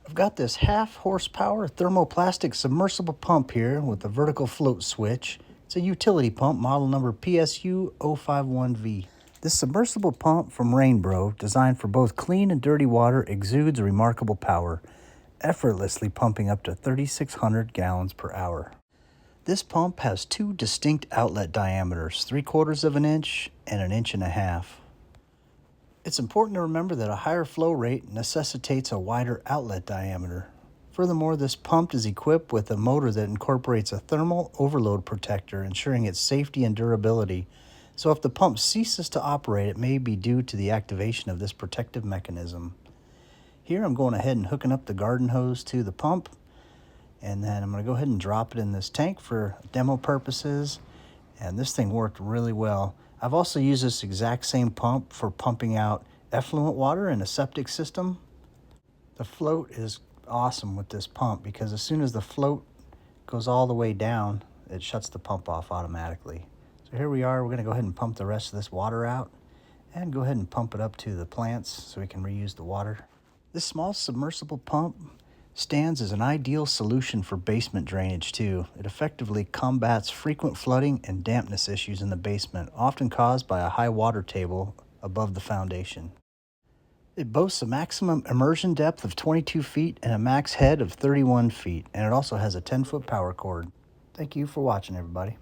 I've got this half horsepower thermoplastic submersible pump here with a vertical float switch. It's a utility pump, model number PSU 051V. This submersible pump from Rainbro, designed for both clean and dirty water, exudes a remarkable power, effortlessly pumping up to 3,600 gallons per hour. This pump has two distinct outlet diameters, 3/4 of an inch and 1.5 inches. It's important to remember that a higher flow rate necessitates a wider outlet diameter. Furthermore, this pump is equipped with a motor that incorporates a thermal overload protector, ensuring its safety and durability. So if the pump ceases to operate, it may be due to the activation of this protective mechanism. Here I'm going ahead and hooking up the garden hose to the pump, and then I'm going to go ahead and drop it in this tank for demo purposes, and this thing worked really well. I've also used this exact same pump for pumping out effluent water in a septic system. The float is awesome with this pump because as soon as the float goes all the way down, it shuts the pump off automatically. So here we are, we're going to go ahead and pump the rest of this water out and go ahead and pump it up to the plants so we can reuse the water. This small submersible pump stands as an ideal solution for basement drainage too. It effectively combats frequent flooding and dampness issues in the basement, often caused by a high water table above the foundation. It boasts a maximum immersion depth of 22 feet and a max head of 31 feet, and it also has a 10-foot power cord. Thank you for watching, everybody.